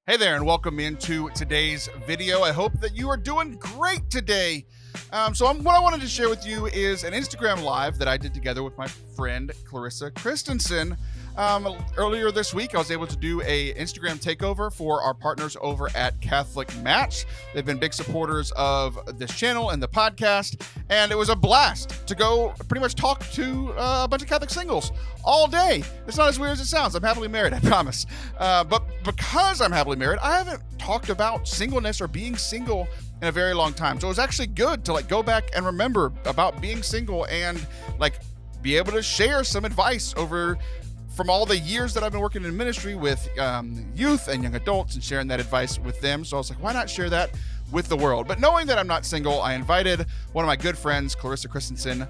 Hey there, and welcome into today's video. I hope that you are doing great today. What I wanted to share with you is an Instagram Live that I did together with my friend Clarissa Christensen. Earlier this week, I was able to do a Instagram takeover for our partners over at Catholic Match. They've been big supporters of this channel and the podcast, and it was a blast to go pretty much talk to a bunch of Catholic singles all day. It's not as weird as it sounds. I'm happily married, I promise. But because I'm happily married, I haven't talked about singleness or being single in a very long time. So it was actually good to go back and remember about being single and be able to share some advice from all the years that I've been working in ministry with youth and young adults and sharing that advice with them. So I was like, why not share that with the world? But knowing that I'm not single, I invited one of my good friends, Clarissa Christensen,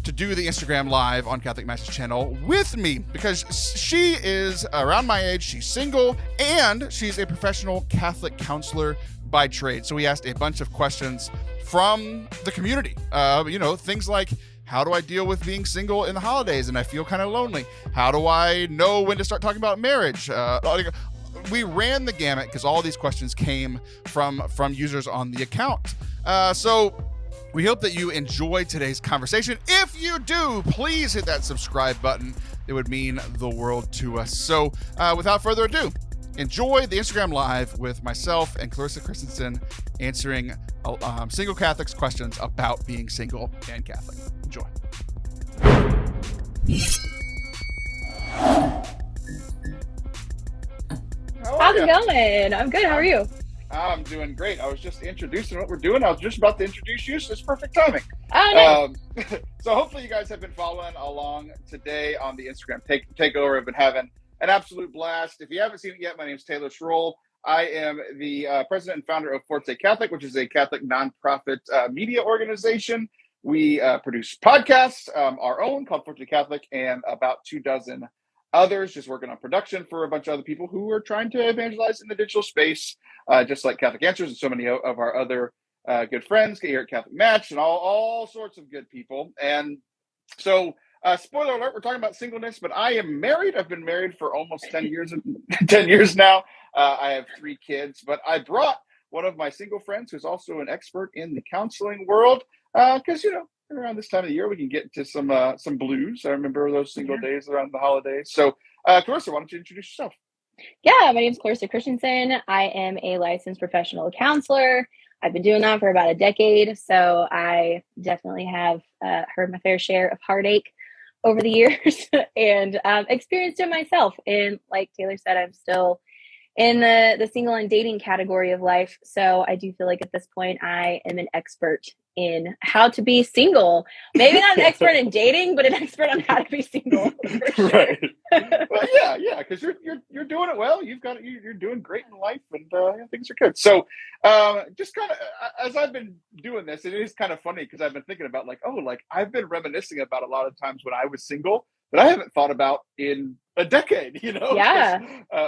to do the Instagram Live on Catholic Match's channel with me because she is around my age, she's single, and she's a professional Catholic counselor by trade. So we asked a bunch of questions from the community. Things like, how do I deal with being single in the holidays and I feel kind of lonely? How do I know when to start talking about marriage? We ran the gamut because all these questions came from users on the account. So we hope that you enjoy today's conversation. If you do, please hit that subscribe button. It would mean the world to us. So without further ado, enjoy the Instagram Live with myself and Clarissa Christensen answering single Catholics' questions about being single and Catholic. Enjoy. How's it going? I'm good. How are you? I'm doing great. I was just introducing what we're doing. I was just about to introduce you, so it's perfect timing. Oh, nice. So hopefully you guys have been following along today on the Instagram takeover. I've been having an absolute blast. If you haven't seen it yet, my name is Taylor Schroll. I am the president and founder of Forte Catholic, which is a Catholic nonprofit media organization. We produce podcasts, our own called Forte Catholic, and about 24 others, just working on production for a bunch of other people who are trying to evangelize in the digital space, just like Catholic Answers and so many of our other good friends here at Catholic Match and all sorts of good people. And so, spoiler alert, we're talking about singleness, but I am married. I've been married for almost 10 years, 10 years now. I have 3 kids, but I brought one of my single friends who's also an expert in the counseling world, because, around this time of the year, we can get into some blues. I remember those single days around the holidays. So, Clarissa, why don't you introduce yourself? Yeah, my name is Clarissa Christensen. I am a licensed professional counselor. I've been doing that for about a decade, so I definitely have heard my fair share of heartache over the years and experienced it myself. And like Taylor said, I'm still in the single and dating category of life. So I do feel like at this point I am an expert in how to be single. Maybe not an expert in dating, but an expert on how to be single. For sure. Right. Well, yeah, because you're doing it well. You're doing great in life, and things are good. So, just kind of as I've been doing this, it is kind of funny because I've been thinking about I've been reminiscing about a lot of times when I was single that I haven't thought about in a decade. Yeah.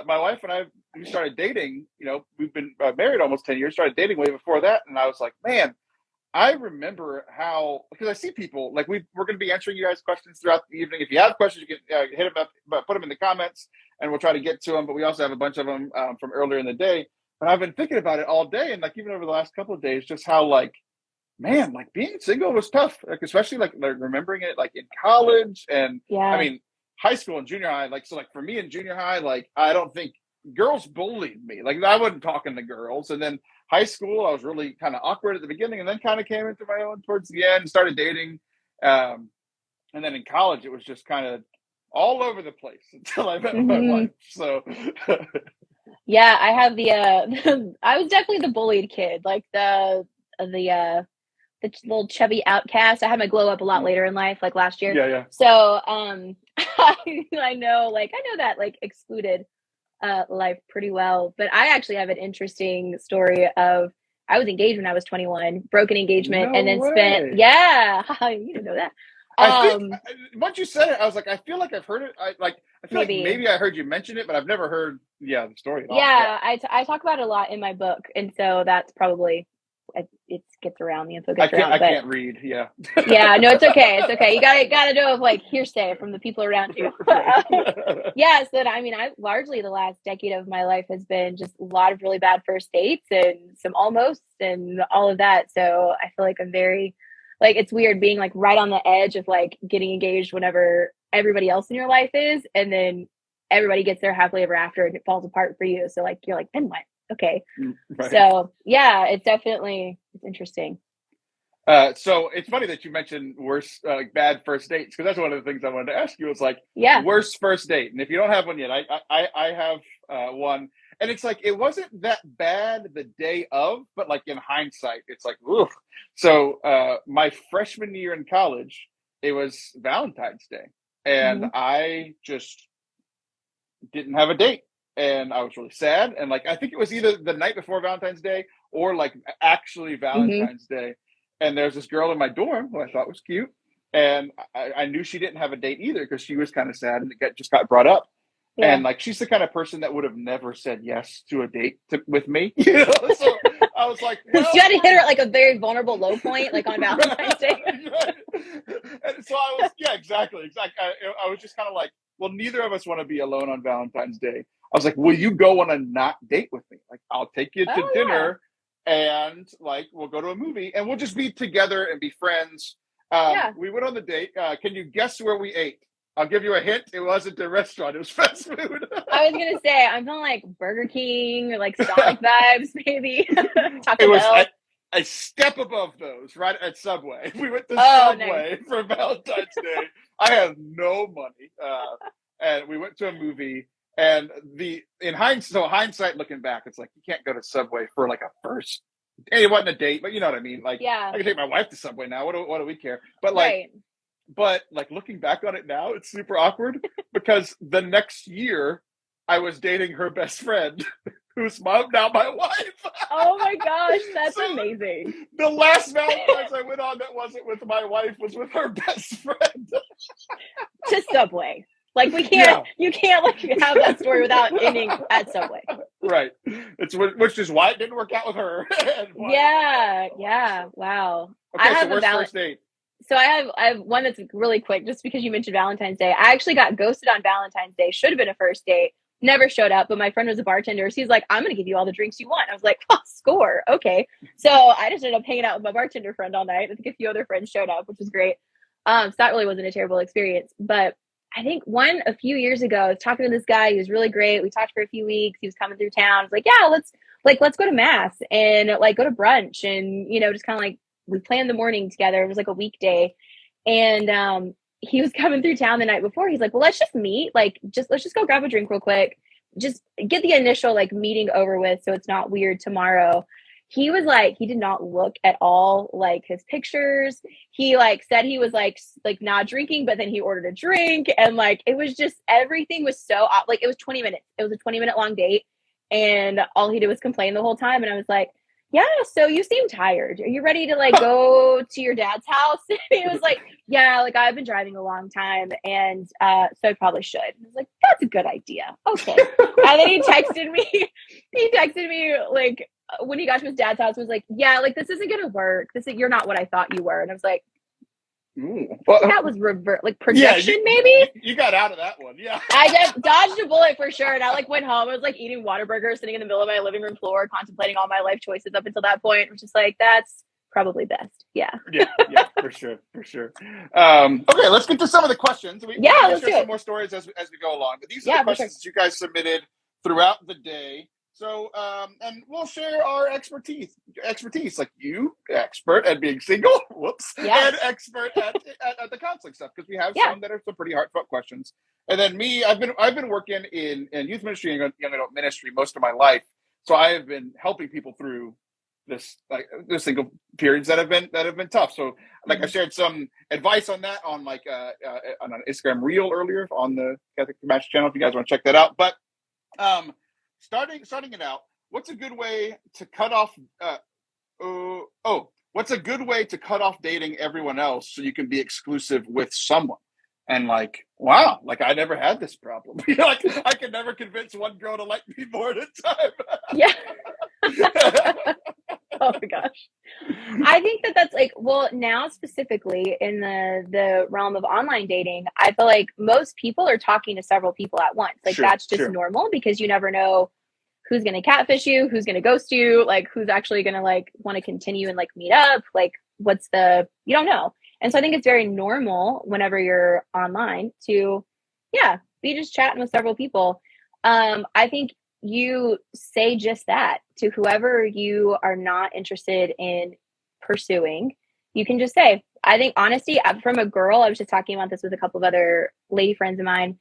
My wife and I, we started dating. We've been married almost 10 years. Started dating way before that, and I was like, man. I remember because I see people, we're going to be answering you guys questions throughout the evening. If you have questions, you can hit them up, put them in the comments, and we'll try to get to them. But we also have a bunch of them from earlier in the day. But I've been thinking about it all day, and even over the last couple of days, just how being single was tough, especially remembering it in college and high school and junior high. For me in junior high, I don't think girls bullied me. I wasn't talking to girls, and then high school, I was really kind of awkward at the beginning and then kind of came into my own towards the end, started dating. And then in college, it was just kind of all over the place until I met my wife. So, yeah, I have I was definitely the bullied kid, the little chubby outcast. I had my glow up a lot later in life, last year. Yeah. So, I know that excluded life pretty well, but I actually have an interesting story of I was engaged when I was 21, broken engagement, and then spent you didn't know that. I think once you said it, I was like, I feel like I've heard it. I feel maybe. like maybe I heard you mention it, but I've never heard the story at all. Yeah, I talk about it a lot in my book, and so that's probably it gets around, the info I gets around. I can't read. Yeah. Yeah, no, it's okay. It's okay. You gotta know of like hearsay from the people around you. Yeah, so I mean, I largely the last decade of my life has been just a lot of really bad first dates and some almost and all of that. So I feel like I'm very like it's weird being like right on the edge of like getting engaged whenever everybody else in your life is, and then everybody gets there happily ever after and it falls apart for you. So like you're like, then what? Okay. Right. So yeah, it's interesting. So it's funny that you mentioned worst, like bad first dates, because that's one of the things I wanted to ask you was like Yeah. worst first date. And if you don't have one yet, I have one, and it's like it wasn't that bad the day of, but like in hindsight, it's like, ooh. So my freshman year in college, it was Valentine's Day, and I just didn't have a date. And I was really sad. And like, I think it was either the night before Valentine's Day or like actually Valentine's Day. And there's this girl in my dorm who I thought was cute. And I knew she didn't have a date either because she was kind of sad and just got brought up. Yeah. And like, she's the kind of person that would have never said yes to a date with me. You know? So I was like, well, you had to hit her at like a very vulnerable low point, like on Valentine's Day. And so I was, yeah, exactly. I was just kind of like, well, neither of us want to be alone on Valentine's Day. I was like, will you go on a not date with me? Like, I'll take you to dinner and like, we'll go to a movie and we'll just be together and be friends. We went on the date. Can you guess where we ate? I'll give you a hint. It wasn't a restaurant. It was fast food. I was going to say, I'm feeling like Burger King or like Sonic vibes, maybe. Taco It was Bell. a step above those, right at Subway. We went to Subway for Valentine's Day. I had no money. And we went to a movie. And in hindsight, looking back, it's like you can't go to Subway for like a first. It wasn't a date, but you know what I mean. Like, I can take my wife to Subway now. What do we care? But like, looking back on it now, it's super awkward because the next year I was dating her best friend, who's now my wife. Oh my gosh, that's amazing. The last Valentine's I went on that wasn't with my wife was with her best friend. To Subway. Like you can't like have that story without ending at Subway. Right. Which is why it didn't work out with her. Yeah. Wow. Okay, so where's first date? So I have one that's really quick, just because you mentioned Valentine's Day. I actually got ghosted on Valentine's Day. Should have been a first date. Never showed up, but my friend was a bartender. So he's like, I'm going to give you all the drinks you want. I was like, oh, score. Okay. So I just ended up hanging out with my bartender friend all night. I think a few other friends showed up, which was great. So that really wasn't a terrible experience. But I think a few years ago, I was talking to this guy. He was really great. We talked for a few weeks. He was coming through town. I was like, yeah, let's go to mass and like go to brunch and, just kind of like, we planned the morning together. It was like a weekday. And he was coming through town the night before. He's like, well, let's just meet. Like, let's just go grab a drink real quick. Just get the initial like meeting over with so it's not weird tomorrow. He was like, he did not look at all like his pictures. He like said he was like not drinking, but then he ordered a drink. And like, it was just, everything was so like, it was 20 minutes. It was a 20-minute long date. And all he did was complain the whole time. And I was like, yeah, so you seem tired. Are you ready to like go to your dad's house? And he was like, yeah, like I've been driving a long time. And so I probably should. I was like, that's a good idea. Okay. And then he texted me like, when he got to his dad's house, was like, yeah, like this isn't gonna work. You're not what I thought you were. And I was like, that was projection, maybe. You got out of that one, yeah. I dodged a bullet for sure. And I like went home. I was like eating Whataburger, sitting in the middle of my living room floor, contemplating all my life choices up until that point. Which is like, that's probably best. Yeah, for sure. Okay, let's get to some of the questions. Let's share some more stories as we go along. But these are the questions that you guys submitted throughout the day. So, and we'll share our expertise, like you, expert at being single, and expert at the counseling stuff, because we have some that are some pretty heartfelt questions. And then me, I've been working in youth ministry and young adult ministry most of my life, so I have been helping people through this the single periods that have been tough. So, like I shared some advice on that on on an Instagram reel earlier on the Catholic Match channel if you guys want to check that out. But starting it out, what's a good way to cut off what's a good way to cut off dating everyone else so you can be exclusive with someone? And like, wow, like I never had this problem. Like I could never convince one girl to like me more at a time. Yeah. Oh my gosh. Well, now specifically in the realm of online dating, I feel like most people are talking to several people at once. Like Sure, that's just sure. normal because you never know who's going to catfish you, who's going to ghost you, like who's actually going to like want to continue and like meet up, like you don't know. And so I think it's very normal whenever you're online to be just chatting with several people. I think you say just that to whoever you are not interested in pursuing. You can just say, I think honesty from a girl, I was just talking about this with a couple of other lady friends of mine,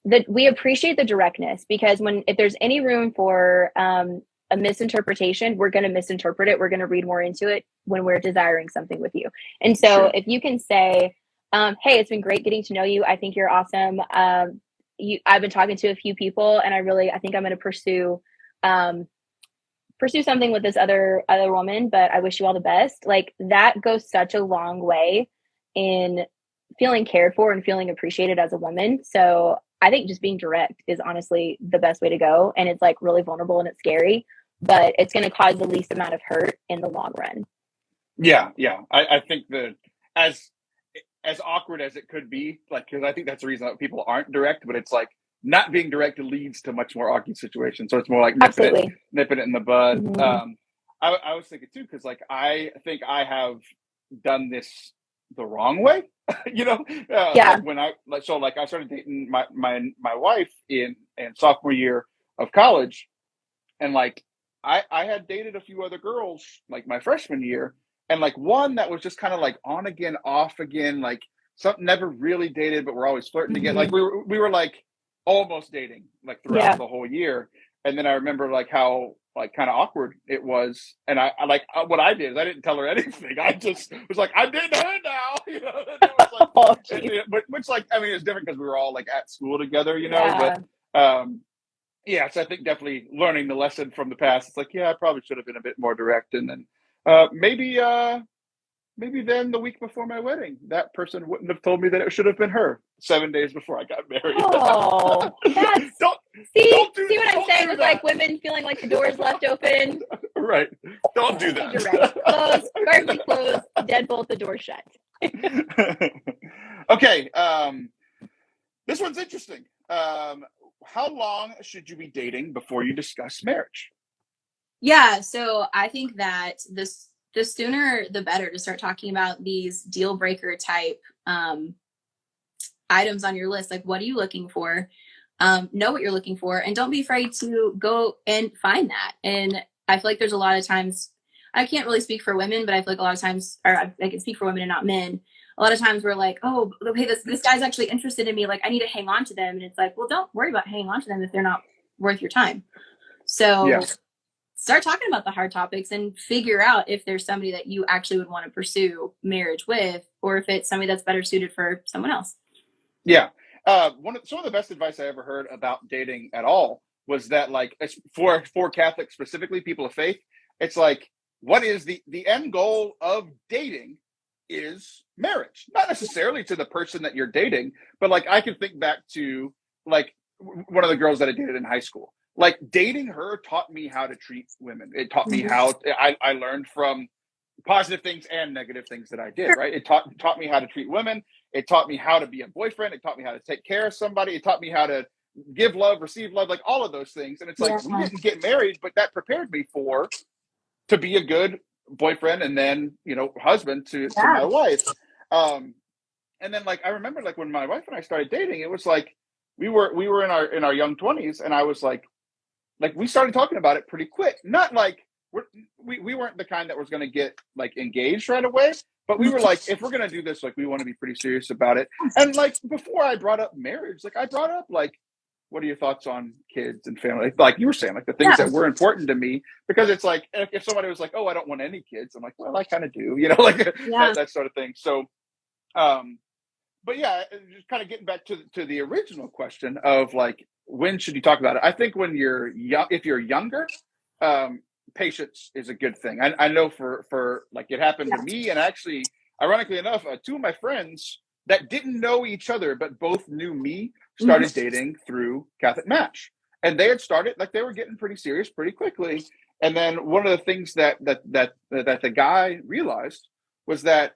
that we appreciate the directness, because if there's any room for a misinterpretation, we're going to misinterpret it. We're going to read more into it when we're desiring something with you. And so Sure. if you can say, hey, it's been great getting to know you. I think you're awesome. I've been talking to a few people and I think I'm going to pursue something with this other woman, but I wish you all the best. Like that goes such a long way in feeling cared for and feeling appreciated as a woman. So I think just being direct is honestly the best way to go. And it's like really vulnerable and it's scary, but it's going to cause the least amount of hurt in the long run. Yeah. I think that as awkward as it could be, like, because I think that's the reason that people aren't direct, but it's like not being direct leads to much more awkward situations. So it's more like nipping it in the bud. Mm-hmm. I was thinking too, because like I think I have done this the wrong way. Like when I started dating my wife in sophomore year of college, and like I had dated a few other girls like my freshman year, and like one that was just kind of like on again, off again, like something never really dated, but we're always flirting together. Like we were like almost dating like throughout the whole year. And then I remember like how like kind of awkward it was, and I what I did is I didn't tell her anything. I just was like, I'm dating her now, you know. And it was like, but which like I mean it's different because we were all like at school together, you know. But yeah, so I think definitely learning the lesson from the past. It's like, yeah, I probably should have been a bit more direct, and then maybe then the week before my wedding, that person wouldn't have told me that it should have been her 7 days before I got married. Oh, that's don't see do what I'm saying with like women feeling like the door's left open. Right. Don't do that. Direct. Close, firmly close, deadbolt the door shut. Okay. This one's interesting. How long should you be dating before you discuss marriage? Yeah, so I think that the sooner the better to start talking about these deal breaker type items on your list. Like, what are you looking for? Know what you're looking for, and don't be afraid to go and find that. And I feel like there's a lot of times, I can't really speak for women, but I feel like a lot of times, or I can speak for women and not men. A lot of times we're like, oh, okay, this guy's actually interested in me. Like, I need to hang on to them. And it's like, well, don't worry about hanging on to them if they're not worth your time. So start talking about the hard topics and figure out if there's somebody that you actually would want to pursue marriage with, or if it's somebody that's better suited for someone else. Yeah. Some of the best advice I ever heard about dating at all was that, like, for Catholics specifically, people of faith, it's like, what is the end goal of dating is marriage, not necessarily to the person that you're dating, but like I can think back to like one of the girls that I dated in high school. Like dating her taught me how to treat women. It taught me how I learned from positive things and negative things that I did, right? It taught me how to treat women. It taught me how to be a boyfriend. It taught me how to take care of somebody. It taught me how to give love, receive love, like all of those things. And it's like, we didn't get married, but that prepared me to be a good boyfriend and then, you know, husband to my wife. And then like, I remember like when my wife and I started dating, it was like, we were in our young 20s, and I was like we started talking about it pretty quick. Not like we weren't the kind that was going to get like engaged right away, but we were like, if we're going to do this, like we want to be pretty serious about it. And like before I brought up marriage, like I brought up like, what are your thoughts on kids and family? Like you were saying, like the things that were important to me, because it's like if somebody was like, oh, I don't want any kids, I'm like, well, I kind of do, you know, like that sort of thing. So, but yeah, just kind of getting back to the original question of like, when should you talk about it? I think when you're young, if you're younger, patience is a good thing. I know for like it happened to me, and actually, ironically enough, two of my friends that didn't know each other but both knew me started dating through Catholic Match, and they had started like they were getting pretty serious pretty quickly. And then one of the things that the guy realized was that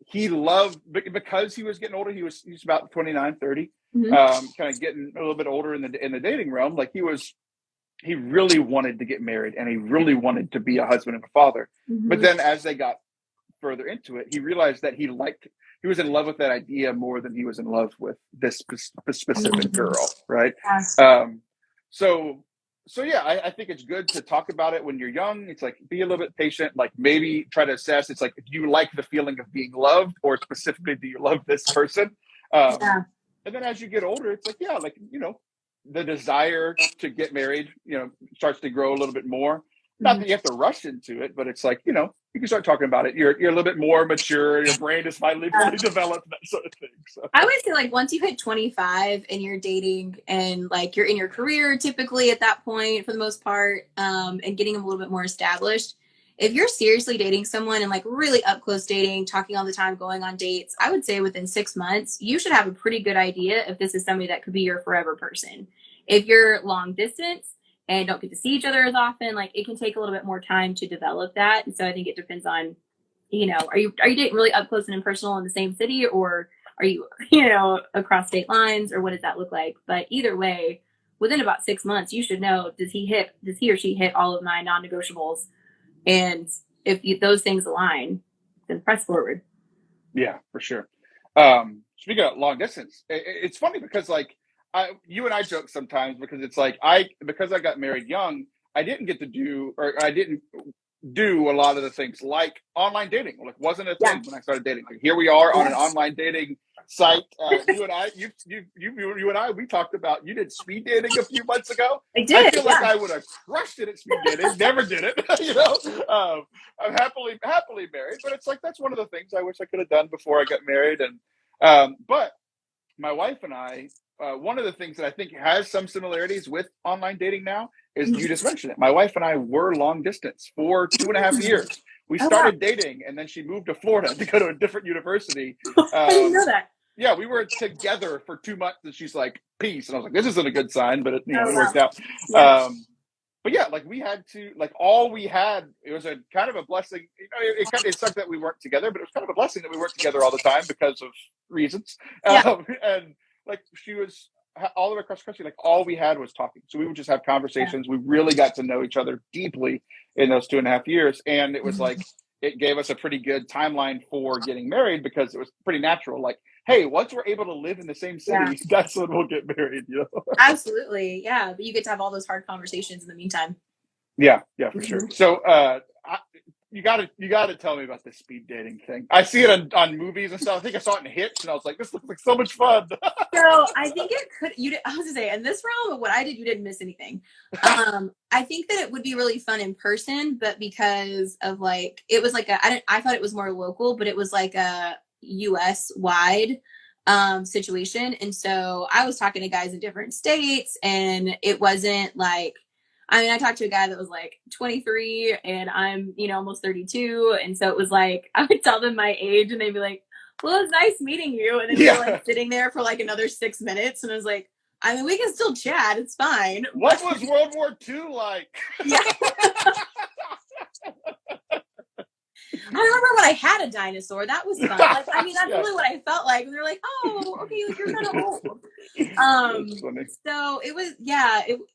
he loved, because he was getting older. He's about 29, 30, kind of getting a little bit older in the dating realm. Like he really wanted to get married, and he really wanted to be a husband and a father. But then as they got further into it, he realized that he was in love with that idea more than he was in love with this specific girl, right? So yeah, I think it's good to talk about it when you're young. It's like, be a little bit patient, like maybe try to assess. It's like, do you like the feeling of being loved, or specifically, do you love this person? And then as you get older, it's like, yeah, like, the desire to get married, starts to grow a little bit more. Not that you have to rush into it, but it's like, you can start talking about it. You're a little bit more mature. Your brain is finally fully developed, that sort of thing. So I would say, like, once you hit 25 and you're dating and like you're in your career typically at that point for the most part, and getting a little bit more established, if you're seriously dating someone and like really up close dating, talking all the time, going on dates, I would say within 6 months, you should have a pretty good idea if this is somebody that could be your forever person. If you're long distance and don't get to see each other as often, like, it can take a little bit more time to develop that. And so I think it depends on, are you dating really up close and impersonal in the same city, or are you, across state lines, or what does that look like? But either way, within about 6 months, you should know, does he or she hit all of my non-negotiables? And if those things align, then press forward. Yeah, for sure. Speaking of long distance, it's funny because like you and I joke sometimes, because it's like because I got married young, I didn't do a lot of the things like online dating. Like, wasn't a thing when I started dating. Like, here we are on an online dating site. You and I, we talked about, you did speed dating a few months ago. I did. I feel like I would have crushed it at speed dating. Never did it. I'm happily married, but it's like, that's one of the things I wish I could have done before I got married. And but my wife and I, one of the things that I think has some similarities with online dating now is, you just mentioned it. My wife and I were long distance for 2.5 years. We started dating, and then she moved to Florida to go to a different university. I didn't know that. Yeah, we were together for 2 months, and she's like, peace. And I was like, this isn't a good sign, but it worked out. Yeah. But yeah, like, we had to, like, all we had, it was a kind of a blessing. It sucked that we weren't together, but it was kind of a blessing that we weren't together all the time because of reasons. And like, she was all the way across the country. Like, all we had was talking. So we would just have conversations. We really got to know each other deeply in those 2.5 years. And it was like, it gave us a pretty good timeline for getting married, because it was pretty natural. Like, hey, once we're able to live in the same city, that's when we'll get married, Absolutely. Yeah. But you get to have all those hard conversations in the meantime. Yeah, for sure. So you gotta tell me about this speed dating thing. I see it on movies and stuff. I think I saw it in Hitch, and I was like, this looks like so much fun. So I think it could, I was gonna say, in this realm of what I did, you didn't miss anything. I think that it would be really fun in person, but because of like, it was like I thought it was more local, but it was like a US wide situation. And so I was talking to guys in different states, and it wasn't like, I talked to a guy that was like 23, and I'm, almost 32. And so it was like, I would tell them my age, and they'd be like, well, it's nice meeting you. And then we were like sitting there for like another 6 minutes. And I was like, we can still chat. It's fine. What was World War II like? Yeah. I remember when I had a dinosaur. That was fun. Like, that's really what I felt like. And they're like, oh, okay, like, you're kind of old. So it was,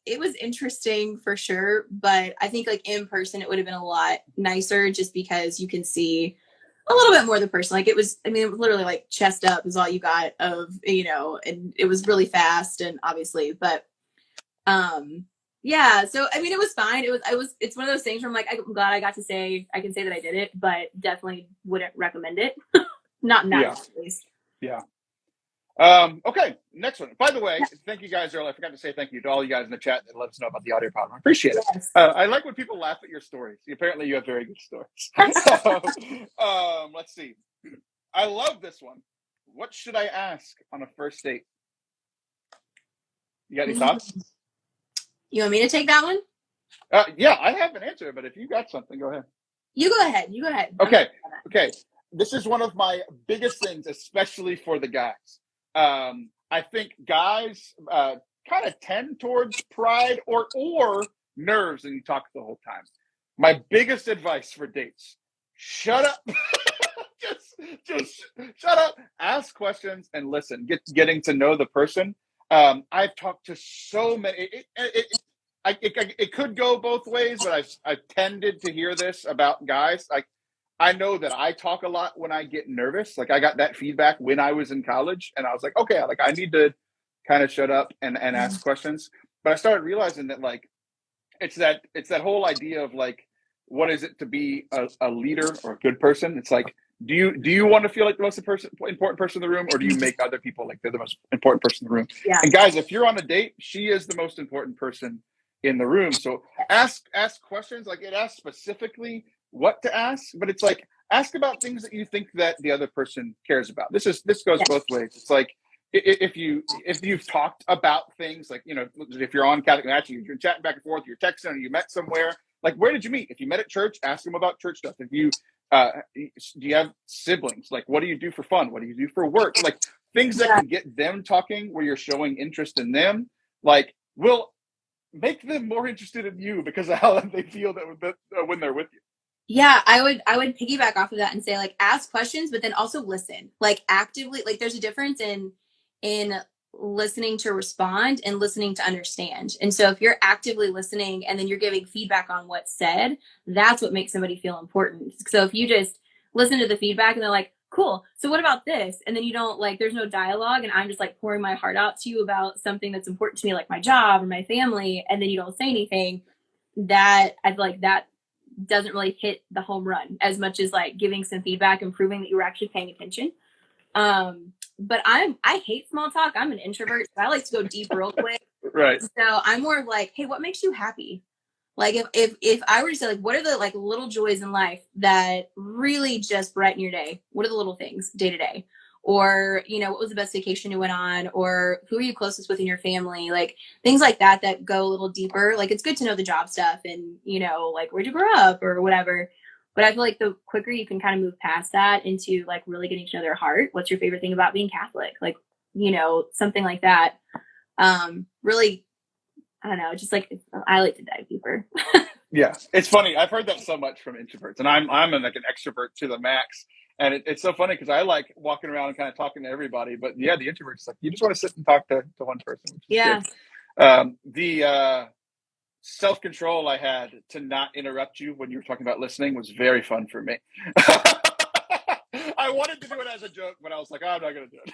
it was interesting for sure. But I think like in person, it would have been a lot nicer, just because you can see a little bit more of the person. Like, it was, it was literally like chest up is all you got of, and it was really fast, and obviously, but yeah, so it was fine. It's one of those things where I'm like, I'm glad I can say that I did it, but definitely wouldn't recommend it. Not in that at least. Yeah. Okay, next one. By the way, thank you guys earlier. I forgot to say thank you to all you guys in the chat that let us know about the audio problem. I appreciate it. I like when people laugh at your stories. Apparently you have very good stories. Let's see. I love this one. What should I ask on a first date? You got any thoughts? You want me to take that one? Yeah, I have an answer, but if you got something, go ahead. You go ahead. Okay. This is one of my biggest things, especially for the guys. I think guys kind of tend towards pride or nerves, and you talk the whole time. My biggest advice for dates: shut up just shut up, ask questions, and listen. Getting to know the person. I've talked to so many. It could go both ways, but I've tended to hear this about guys. Like, I know that I talk a lot when I get nervous. Like, I got that feedback when I was in college, and I was like, okay, like I need to kind of shut up and ask questions. But I started realizing that, like, it's that whole idea of, like, what is it to be a leader or a good person? It's like, do you want to feel like the most important person in the room, or do you make other people like they're the most important person in the room? Yeah. And guys, if you're on a date, she is the most important person in the room. So ask questions. Like, it asks specifically what to ask, but it's like, ask about things that you think that the other person cares about. This goes both ways. It's like, if you've talked about things, like, you know, if you're on Catholic Match, you're chatting back and forth, you're texting, or you met somewhere, like, where did you meet? If you met at church, ask them about church stuff. If you do you have siblings? Like, what do you do for fun? What do you do for work? Like, things that can get them talking, where you're showing interest in them, like, will make them more interested in you because of how they feel that when they're with you. Yeah, I would piggyback off of that and say, like, ask questions, but then also listen. Like, actively, like, there's a difference in listening to respond and listening to understand. And so if you're actively listening and then you're giving feedback on what's said, that's what makes somebody feel important. So if you just listen to the feedback and they're like, cool, so what about this? And then you don't, like, there's no dialogue, and I'm just like pouring my heart out to you about something that's important to me, like my job or my family, and then you don't say anything, that I feel like that doesn't really hit the home run as much as like giving some feedback and proving that you were actually paying attention. But I hate small talk. I'm an introvert, so I like to go deep real quick. Right. So I'm more of like, hey, what makes you happy? Like, if I were to say, like, what are the like little joys in life that really just brighten your day? What are the little things day to day? Or, you know, what was the best vacation you went on? Or who are you closest with in your family? Like, things like that go a little deeper. Like, it's good to know the job stuff and, you know, like, where'd you grow up or whatever. But I feel like the quicker you can kind of move past that into like really getting to know their heart. What's your favorite thing about being Catholic? Like, you know, something like that. Really, I don't know. Just like, I like to dive deeper. Yeah, it's funny. I've heard that so much from introverts, and I'm like an extrovert to the max. And it's so funny because I like walking around and kind of talking to everybody. But yeah, the introverts, like, you just want to sit and talk to one person. Which is good. The self-control I had to not interrupt you when you were talking about listening was very fun for me. I wanted to do it as a joke, but I was like, oh, I'm not going to do it.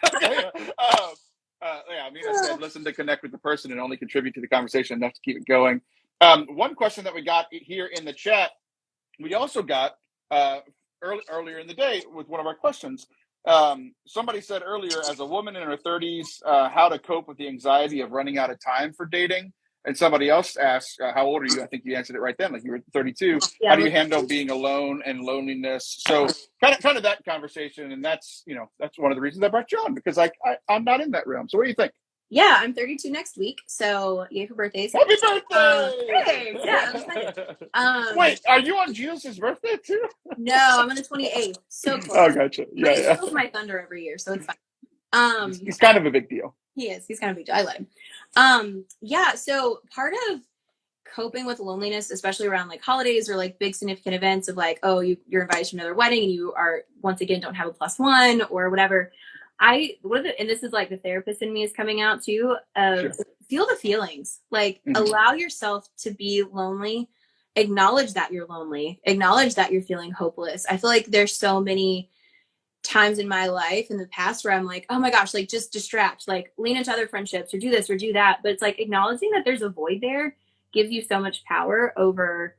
I mean, I said, listen to connect with the person and only contribute to the conversation enough to keep it going. One question that we got here in the chat, we also got earlier in the day with one of our questions. Somebody said earlier, as a woman in her 30s, how to cope with the anxiety of running out of time for dating. And somebody else asked, how old are you? I think you answered it right then, like you were 32. Yeah, how do you handle being alone and loneliness? So kind of that conversation. And that's, you know, that's one of the reasons I brought you on, because I'm not in that realm. So what do you think? Yeah, I'm 32 next week, so yay for birthdays. Happy birthday! Thanks. Yeah. Wait, are you on Jesus' birthday too? No, I'm on the 28th. So close. Oh, gotcha. Yeah, He steals my thunder every year, so it's fine. He's kind of a big deal. He is. He's kind of a big deal. I let him. Yeah. So part of coping with loneliness, especially around like holidays or like big significant events of like, oh, you're invited to another wedding and you are once again don't have a +1 or whatever. And this is like the therapist in me is coming out too. Sure. Feel the feelings, like allow yourself to be lonely, acknowledge that you're lonely, acknowledge that you're feeling hopeless. I feel like there's so many times in my life in the past where I'm like, oh my gosh, like just distract, like lean into other friendships or do this or do that. But it's like acknowledging that there's a void there gives you so much power over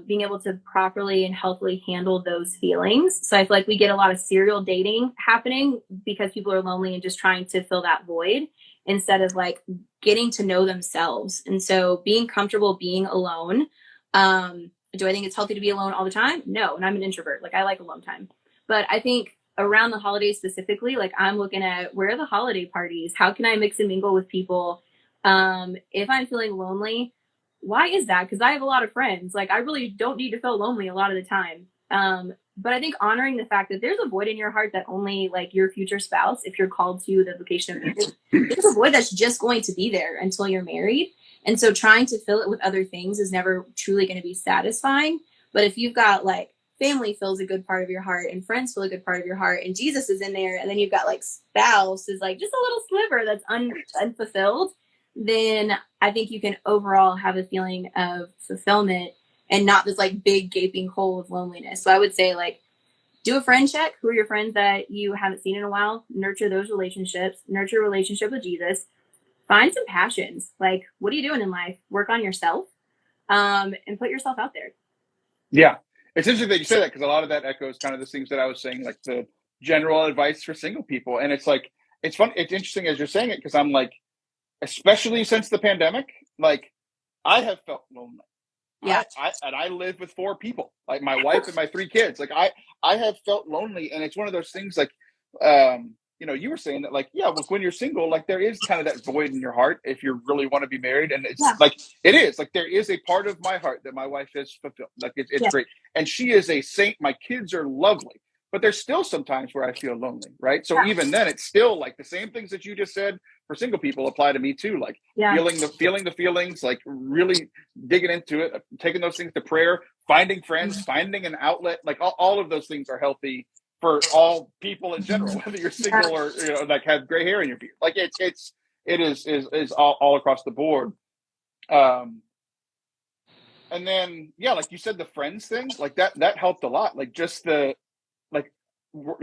being able to properly and healthily handle those feelings. So I feel like we get a lot of serial dating happening because people are lonely and just trying to fill that void instead of like getting to know themselves. And so being comfortable being alone. Do I think it's healthy to be alone all the time? No. And I'm an introvert. Like I like alone time. But I think around the holidays specifically, like I'm looking at where are the holiday parties? How can I mix and mingle with people? If I'm feeling lonely, why is that? Because I have a lot of friends. Like I really don't need to feel lonely a lot of the time. But I think honoring the fact that there's a void in your heart that only like your future spouse, if you're called to the vocation of marriage, there's a void that's just going to be there until you're married. And so trying to fill it with other things is never truly going to be satisfying. But if you've got like family fills a good part of your heart and friends fill a good part of your heart and Jesus is in there, and then you've got like spouse is like just a little sliver that's unfulfilled, then I think you can overall have a feeling of fulfillment and not this like big gaping hole of loneliness. So I would say like do a friend check. Who are your friends that you haven't seen in a while? Nurture those relationships, nurture a relationship with Jesus, find some passions. Like, what are you doing in life? Work on yourself, and put yourself out there. Yeah. It's interesting that you say that, because a lot of that echoes kind of the things that I was saying, like the general advice for single people. And it's like, it's fun. It's interesting as you're saying it, because I'm like, especially since the pandemic, like I have felt lonely. Yeah. I live with 4 people, like my wife and my 3 kids. Like I have felt lonely. And it's one of those things like, you know, you were saying that like, yeah, when you're single, like there is kind of that void in your heart if you really want to be married. And it's like, it is like, there is a part of my heart that my wife has fulfilled. Like it's great. And she is a saint. My kids are lovely, but there's still sometimes where I feel lonely. Right. So even then it's still like the same things that you just said for single people apply to me too. Like feeling the feelings, like really digging into it, taking those things to prayer, finding friends, finding an outlet, like all of those things are healthy for all people in general, whether you're single or, you know, like have gray hair in your beard. Like it is all across the board. And then, yeah, like you said, the friends thing, like that helped a lot. Like just the, like,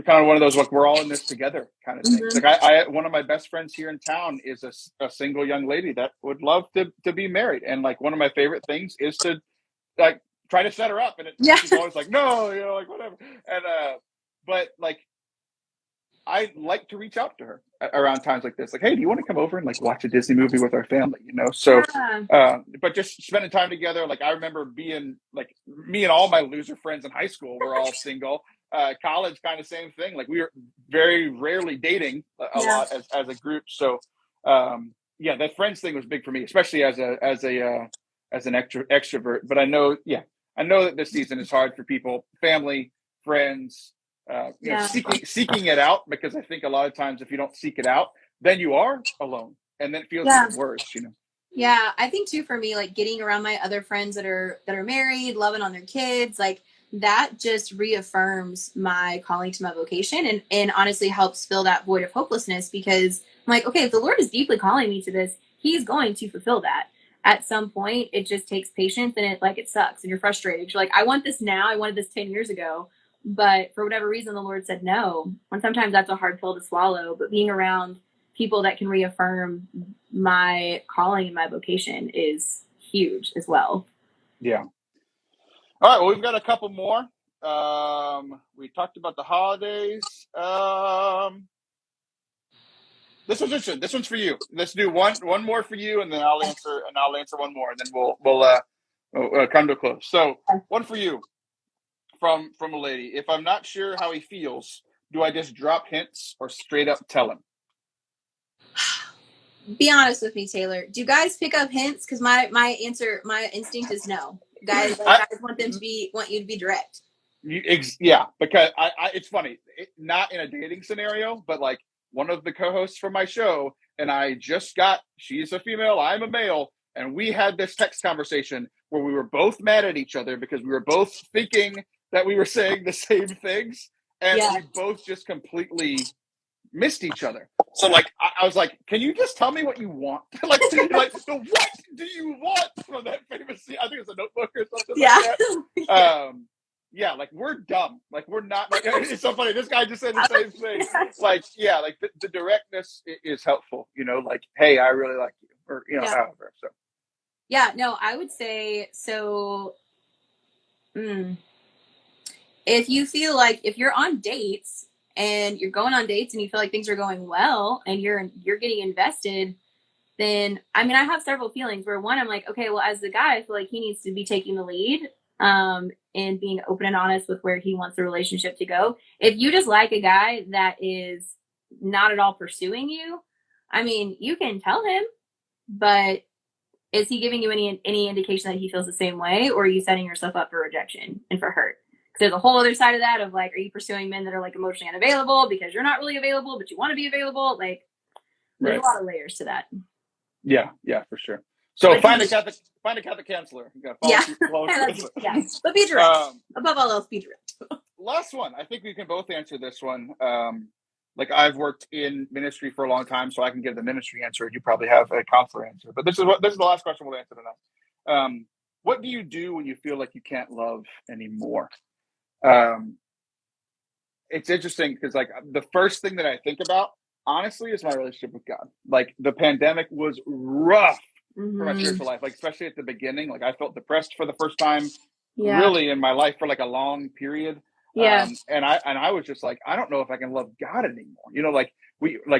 kind of one of those, like, we're all in this together kind of things. Like I one of my best friends here in town is a single young lady that would love to be married. And like, one of my favorite things is to like try to set her up. And she's always like, no, you know, like whatever. And, but like, I like to reach out to her around times like this. Like, hey, do you want to come over and like watch a Disney movie with our family? You know? So, but just spending time together. Like I remember being like, me and all my loser friends in high school were all single. College, kind of same thing. Like we were very rarely dating a lot as a group. So, yeah, that friends thing was big for me, especially as an extrovert. But I know that this season is hard for people, family, friends, you know, seeking it out, because I think a lot of times if you don't seek it out, then you are alone, and then it feels even worse, you know? Yeah. I think too, for me, like getting around my other friends that are married, loving on their kids, like that just reaffirms my calling to my vocation and honestly helps fill that void of hopelessness, because I'm like, okay, if the Lord is deeply calling me to this, he's going to fulfill that. At some point, it just takes patience, and it sucks and you're frustrated. You're like, I want this now. I wanted this 10 years ago. But for whatever reason, the Lord said no. And sometimes that's a hard pill to swallow. But being around people that can reaffirm my calling and my vocation is huge as well. Yeah. All right. Well, we've got a couple more. We talked about the holidays. This one's interesting. This one's for you. Let's do one more for you, and then I'll answer one more, and then we'll come to a close. So one for you. From a lady. If I'm not sure how he feels, do I just drop hints or straight up tell him? Be honest with me, Taylor. Do guys pick up hints? Because my instinct is no. Guys want you to be direct. Yeah, because it's funny. Not in a dating scenario, but like one of the co-hosts for my show, and she's a female, I'm a male, and we had this text conversation where we were both mad at each other because we were both thinking that we were saying the same things, and we both just completely missed each other. So like, I was like, can you just tell me what you want? like, so what do you want from that famous scene? I think it's a Notebook or something like that. Yeah, like we're dumb. Like we're not, like, it's so funny. This guy just said the same thing. Like, yeah, like the directness is helpful, you know, like, hey, I really like you, or, you know, however. So. Yeah, no, I would say so. If you feel like if you're on dates and you're going on dates and you feel like things are going well and you're getting invested, then I mean, I have several feelings where one, I'm like, okay, well, as the guy, I feel like he needs to be taking the lead and being open and honest with where he wants the relationship to go. If you just like a guy that is not at all pursuing you, I mean, you can tell him, but is he giving you any indication that he feels the same way, or are you setting yourself up for rejection and for hurt? Because there's a whole other side of that of like, are you pursuing men that are like emotionally unavailable because you're not really available, but you want to be available? Like, there's a lot of layers to that. Yeah, for sure. So find a Catholic counselor. But be direct. above all else, be direct. Last one. I think we can both answer this one. Like I've worked in ministry for a long time, so I can give the ministry answer. You probably have a counselor answer, but this is the last question we'll answer tonight. What do you do when you feel like you can't love anymore? It's interesting because like the first thing that I think about, honestly, is my relationship with God. Like the pandemic was rough for my spiritual life, like especially at the beginning. Like I felt depressed for the first time really in my life for like a long period. And I was just like, I don't know if I can love God anymore. You know, like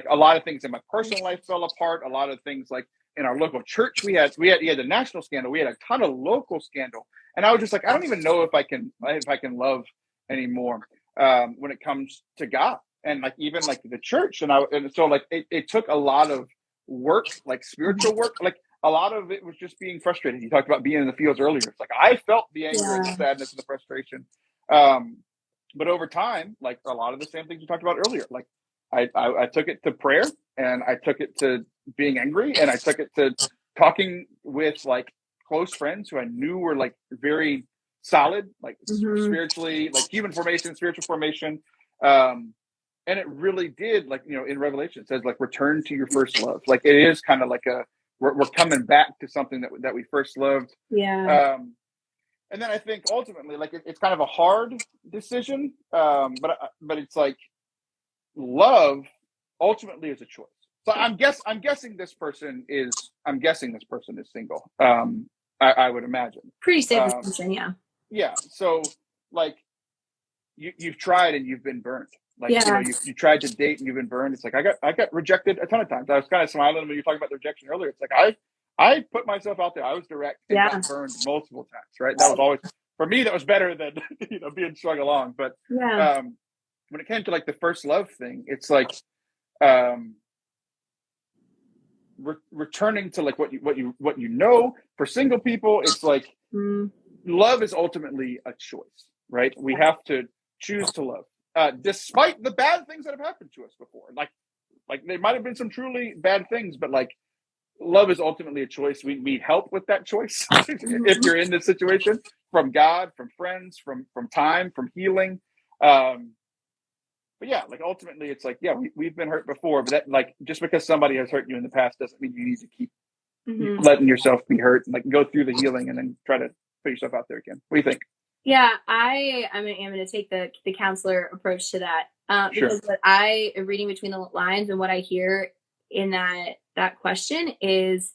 a lot of things in my personal life fell apart. A lot of things like in our local church, we had the national scandal. We had a ton of local scandal. And I was just like, I don't even know if I can love anymore when it comes to God and like even like the church. And so like it took a lot of work, like spiritual work. Like a lot of it was just being frustrated. You talked about being in the fields earlier. It's like I felt the anger and the sadness and the frustration. But over time, like a lot of the same things you talked about earlier, like I took it to prayer and I took it to being angry and I took it to talking with like close friends who I knew were like very solid, like spiritually, like human formation, spiritual formation. And it really did, like, you know, in Revelation, it says like, return to your first love. Like it is kind of like we're coming back to something that we first loved. And then I think ultimately, like it's kind of a hard decision, but it's like love ultimately is a choice. So I'm guessing this person is single. I would imagine. Pretty safe assumption, yeah. So like you've tried and you've been burned. Like you know you tried to date and you've been burned. It's like I got rejected a ton of times. I was kind of smiling when you were talking about the rejection earlier. It's like I put myself out there. I was direct and got burned multiple times, right? That was always, for me, that was better than, you know, being strung along. But when it came to like the first love thing, it's like returning to like what you know. For single people, it's like love is ultimately a choice, right? We have to choose to love, despite the bad things that have happened to us before. Like there might have been some truly bad things, but like, love is ultimately a choice. We need help with that choice if you're in this situation, from God, from friends, from time, from healing. But yeah, like ultimately it's like, yeah, we've been hurt before, but that, like, just because somebody has hurt you in the past doesn't mean you need to keep letting yourself be hurt and like go through the healing and then try to put yourself out there again. What do you think? Yeah, I'm going to take the counselor approach to that. Because what I am reading between the lines and what I hear in that question is,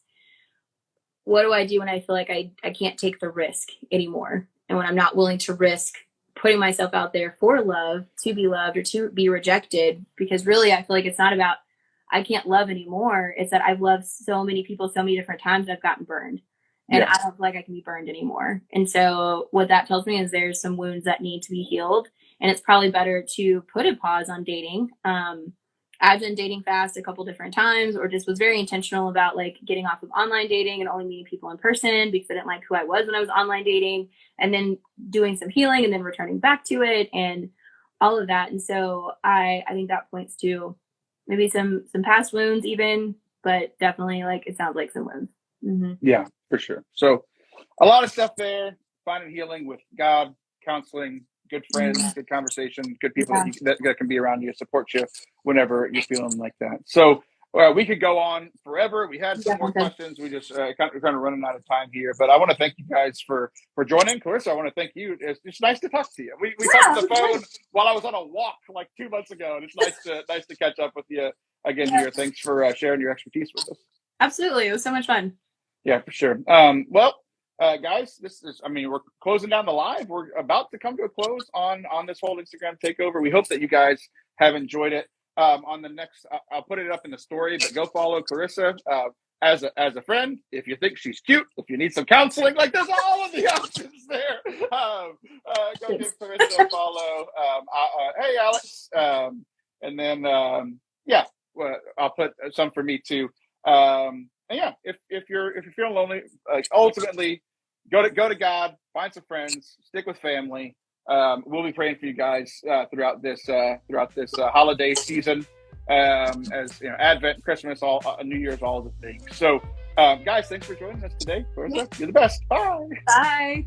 what do I do when I feel like I can't take the risk anymore? And when I'm not willing to risk putting myself out there for love, to be loved or to be rejected? Because really, I feel like it's not about, I can't love anymore. It's that I've loved so many people so many different times and I've gotten burned. And I don't feel like I can be burned anymore. And so what that tells me is there's some wounds that need to be healed. And it's probably better to put a pause on dating. I've been dating fast a couple different times, or just was very intentional about like getting off of online dating and only meeting people in person because I didn't like who I was when I was online dating, and then doing some healing and then returning back to it and all of that. And so I think that points to maybe some past wounds even, but definitely like it sounds like some wounds. Yeah, for sure. So a lot of stuff there, finding healing with God, counseling, good friends, good conversation, good people that can be around you, support you whenever you're feeling like that. So we could go on forever. We had some more questions. We just kind of running out of time here, but I want to thank you guys for joining. Clarissa, I want to thank you. It's nice to talk to you. We talked on the phone while I was on a walk like 2 months ago, and it's nice to catch up with you again here. Thanks for sharing your expertise with us. Absolutely. It was so much fun. Yeah, for sure. Guys, we're closing down the live. We're about to come to a close on this whole Instagram takeover. We hope that you guys have enjoyed it. On the next, I'll put it up in the story, but go follow Clarissa as a friend. If you think she's cute, if you need some counseling, like there's all of the options there. Go give Clarissa a follow. Hey, Alex. And then, I'll put some for me too. And yeah, if you're feeling lonely, ultimately go to God, find some friends, stick with family. We'll be praying for you guys throughout this holiday season, as you know, Advent, Christmas, all New Year's, all of the things. So, guys, thanks for joining us today. Clarissa, you're the best. Bye.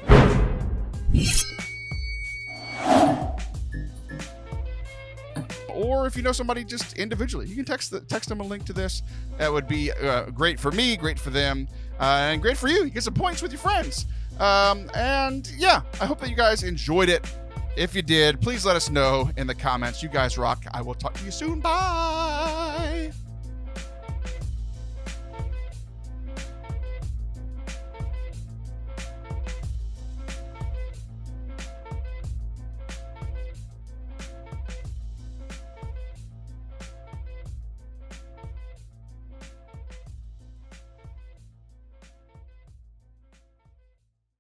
Bye. or if you know somebody just individually, you can text them a link to this. That would be great for me, great for them, and great for you. You get some points with your friends. And yeah, I hope that you guys enjoyed it. If you did, please let us know in the comments. You guys rock. I will talk to you soon. Bye.